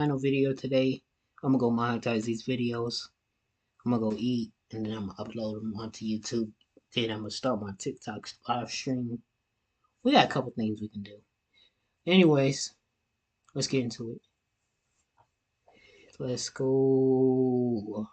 Final video today. I'm gonna go monetize these videos. I'm gonna go eat and then I'm gonna upload them onto YouTube. Then I'm gonna start my TikTok live stream. We got a couple things we can do. Anyways, let's get into it. Let's go.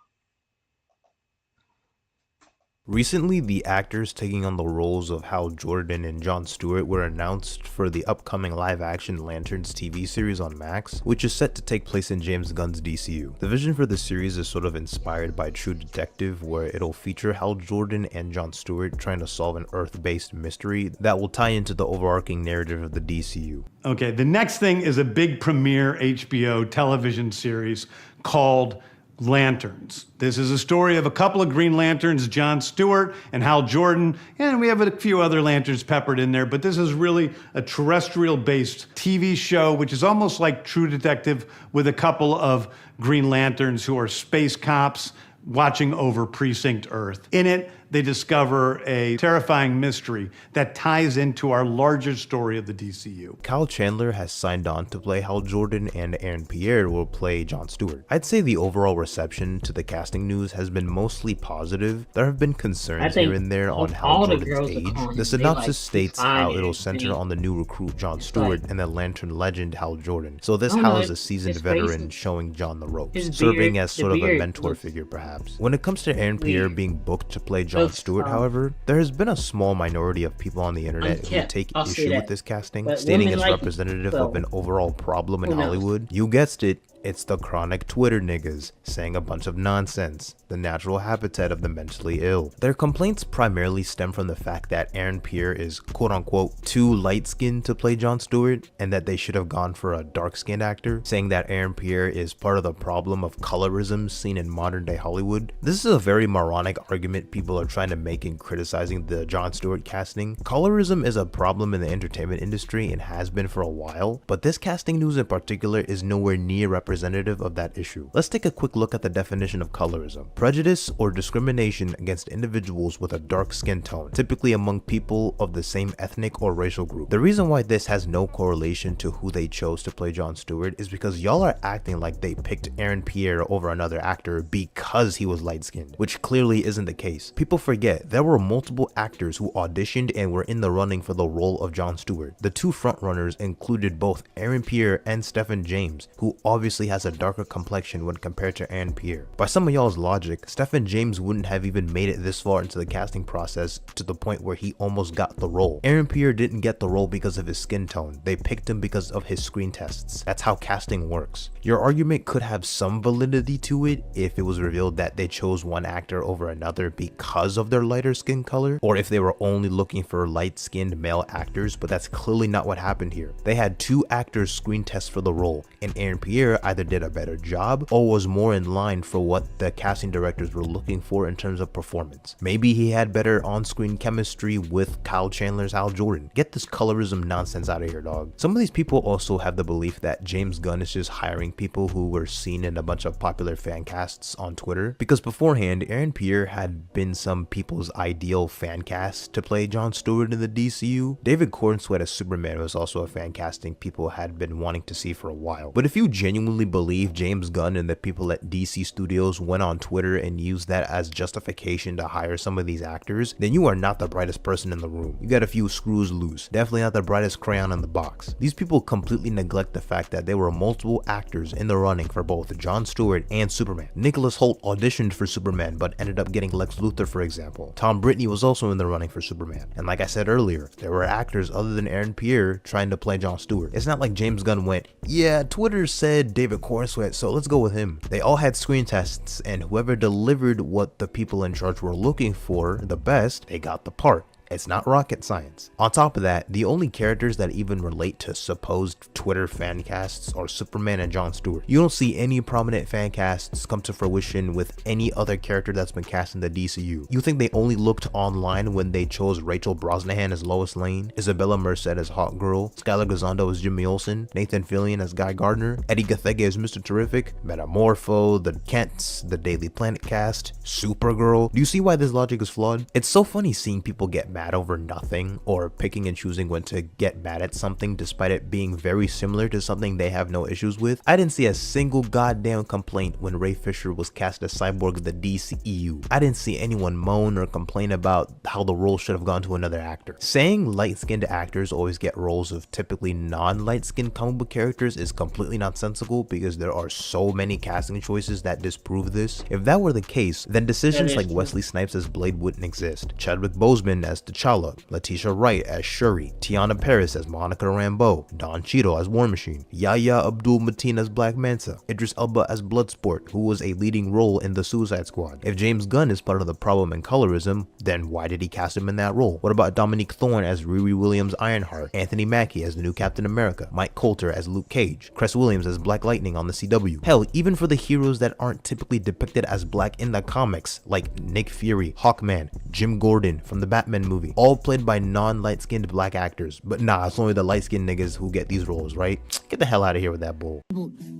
Recently, the actors taking on the roles of Hal Jordan and Jon Stewart were announced for the upcoming live-action Lanterns TV series on Max, which is set to take place in James Gunn's DCU. The vision for the series is sort of inspired by True Detective, where it'll feature Hal Jordan and Jon Stewart trying to solve an Earth-based mystery that will tie into the overarching narrative of the DCU. Okay, the next thing is a big premiere HBO television series called Lanterns. This is a story of a couple of Green Lanterns, Jon Stewart and Hal Jordan, and we have a few other Lanterns peppered in there, but this is really a terrestrial-based TV show, which is almost like True Detective with a couple of Green Lanterns who are space cops watching over Precinct Earth. In it, they discover a terrifying mystery that ties into our larger story of the DCU. Kyle Chandler has signed on to play Hal Jordan, and Aaron Pierre will play Jon Stewart. I'd say the overall reception to the casting news has been mostly positive. There have been concerns here and there on Hal Jordan's age. The synopsis states how it'll center on the new recruit Jon Stewart and the Lantern legend Hal Jordan. So this Hal is a seasoned veteran showing Jon the ropes, serving as sort of a mentor figure perhaps. When it comes to Aaron Pierre being booked to play Jon Stewart, however, there has been a small minority of people on the internet who take issue with this casting, stating it's representative of an overall problem in Hollywood. You guessed it. It's the chronic Twitter niggas saying a bunch of nonsense, the natural habitat of the mentally ill. Their complaints primarily stem from the fact that Aaron Pierre is quote-unquote too light-skinned to play Jon Stewart, and that they should have gone for a dark-skinned actor, saying that Aaron Pierre is part of the problem of colorism seen in modern-day Hollywood. This is a very moronic argument people are trying to make in criticizing the Jon Stewart casting. Colorism is a problem in the entertainment industry and has been for a while, but this casting news in particular is nowhere near representative of that issue. Let's take a quick look at the definition of colorism. Prejudice or discrimination against individuals with a dark skin tone, typically among people of the same ethnic or racial group. The reason why this has no correlation to who they chose to play Jon Stewart is because y'all are acting like they picked Aaron Pierre over another actor because he was light-skinned, which clearly isn't the case. People forget there were multiple actors who auditioned and were in the running for the role of Jon Stewart. The two frontrunners included both Aaron Pierre and Stephen James, who obviously has a darker complexion when compared to Aaron Pierre. By some of y'all's logic, Stephen James wouldn't have even made it this far into the casting process to the point where he almost got the role. Aaron Pierre didn't get the role because of his skin tone. They picked him because of his screen tests. That's how casting works. Your argument could have some validity to it if it was revealed that they chose one actor over another because of their lighter skin color, or if they were only looking for light-skinned male actors, but that's clearly not what happened here. They had two actors screen test for the role, and Aaron Pierre either did a better job or was more in line for what the casting directors were looking for in terms of performance. Maybe he had better on-screen chemistry with Kyle Chandler's Hal Jordan. Get this colorism nonsense out of here, dog. Some of these people also have the belief that James Gunn is just hiring people who were seen in a bunch of popular fan casts on Twitter, because beforehand Aaron Pierre had been some people's ideal fan cast to play Jon Stewart in the DCU. David Cornsweet as Superman was also a fan casting people had been wanting to see for a while. But if you genuinely believe James Gunn and the people at DC Studios went on Twitter and used that as justification to hire some of these actors, then you are not the brightest person in the room. You got a few screws loose. Definitely not the brightest crayon in the box. These people completely neglect the fact that there were multiple actors in the running for both Jon Stewart and Superman. Nicholas Hoult auditioned for Superman but ended up getting Lex Luthor, for example. Tom Brittney was also in the running for Superman. And like I said earlier, there were actors other than Aaron Pierre trying to play Jon Stewart. It's not like James Gunn went, yeah, Twitter said David Cornsweet, so let's go with him. They all had screen tests, and whoever delivered what the people in charge were looking for the best, they got the part. It's not rocket science. On top of that, the only characters that even relate to supposed Twitter fan casts are Superman and Jon Stewart. You don't see any prominent fan casts come to fruition with any other character that's been cast in the DCU. You think they only looked online when they chose Rachel Brosnahan as Lois Lane, Isabella Merced as Hawk Girl, Skylar Gisondo as Jimmy Olsen, Nathan Fillion as Guy Gardner, Eddie Gathege as Mr. Terrific, Metamorpho, The Kents, The Daily Planet cast, Supergirl. Do you see why this logic is flawed? It's so funny seeing people get mad over nothing, or picking and choosing when to get mad at something despite it being very similar to something they have no issues with. I didn't see a single goddamn complaint when Ray Fisher was cast as Cyborg of the DCEU. I didn't see anyone moan or complain about how the role should have gone to another actor. Saying light-skinned actors always get roles of typically non-light-skinned comic book characters is completely nonsensical because there are so many casting choices that disprove this. If that were the case, then decisions like Wesley Snipes as Blade wouldn't exist, Chadwick Boseman as T'Challa, Letitia Wright as Shuri, Tiana Paris as Monica Rambeau, Don Cheadle as War Machine, Yahya Abdul-Mateen as Black Manta, Idris Elba as Bloodsport, who was a leading role in the Suicide Squad. If James Gunn is part of the problem in colorism, then why did he cast him in that role? What about Dominique Thorne as Riri Williams Ironheart, Anthony Mackie as the new Captain America, Mike Coulter as Luke Cage, Cress Williams as Black Lightning on the CW? Hell, even for the heroes that aren't typically depicted as black in the comics, like Nick Fury, Hawkman, Jim Gordon from the Batman movie, all played by non-light-skinned black actors. But nah, it's only the light-skinned niggas who get these roles, right? Get the hell out of here with that bull.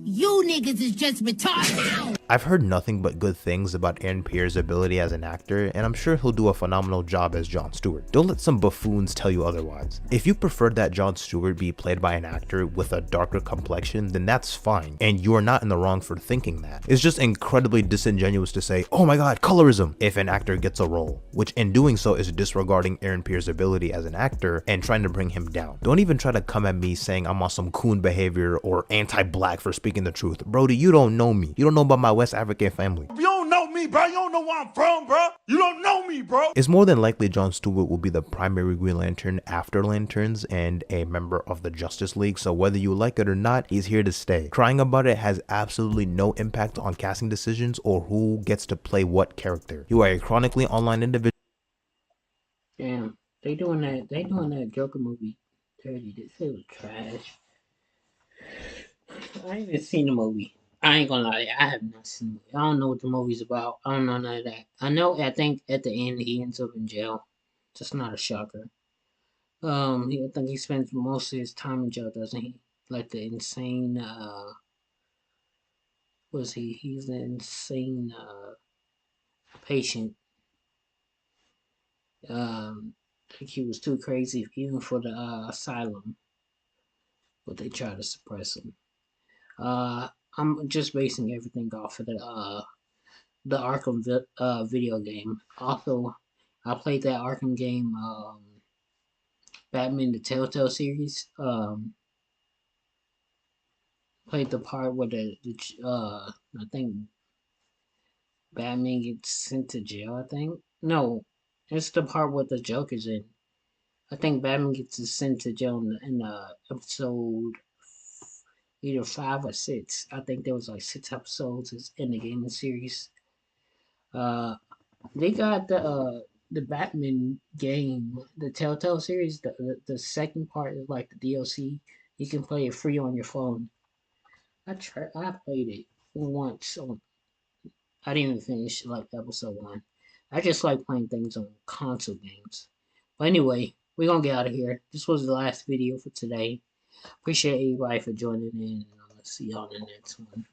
You niggas is just retarded. I've heard nothing but good things about Aaron Pierre's ability as an actor, and I'm sure he'll do a phenomenal job as Jon Stewart. Don't let some buffoons tell you otherwise. If you prefer that Jon Stewart be played by an actor with a darker complexion, then that's fine, and you are not in the wrong for thinking that. It's just incredibly disingenuous to say, oh my god, colorism, if an actor gets a role, which in doing so is disregarding Aaron Pierre's ability as an actor and trying to bring him down. Don't even try to come at me saying I'm on some coon behavior or anti-black for speaking the truth. Brody, you don't know me. You don't know about my West African family. You don't know me, bro. You don't know where I'm from, bro. You don't know me, bro. It's more than likely Jon Stewart will be the primary Green Lantern after Lanterns and a member of the Justice League, so whether you like it or not, he's here to stay. Crying about it has absolutely no impact on casting decisions or who gets to play what character. You are a chronically online individual. Damn, they doing that Joker movie dirty. This shit was trash. I ain't even seen the movie. I ain't gonna lie, I have not seen it. I don't know what the movie's about. I don't know none of that. I think at the end he ends up in jail. Just not a shocker. I think he spends most of his time in jail, doesn't he? Like the insane, he's the insane, patient. Like he was too crazy even for the, asylum. But they try to suppress him. I'm just basing everything off of the Arkham video game. Also, I played that Arkham game, Batman the Telltale series. Played the part where I think Batman gets sent to jail. I think no, it's the part where the Joker's in. I think Batman gets sent to jail in episode either 5 or 6. I think there was like 6 episodes in the gaming series. They got the Batman game, the Telltale series. The second part is like the DLC. You can play it free on your phone. I played it once. I didn't even finish like episode 1. I just like playing things on console games. But anyway, we're gonna get out of here. This was the last video for today. Appreciate everybody for joining in, and I'll see y'all in the next one.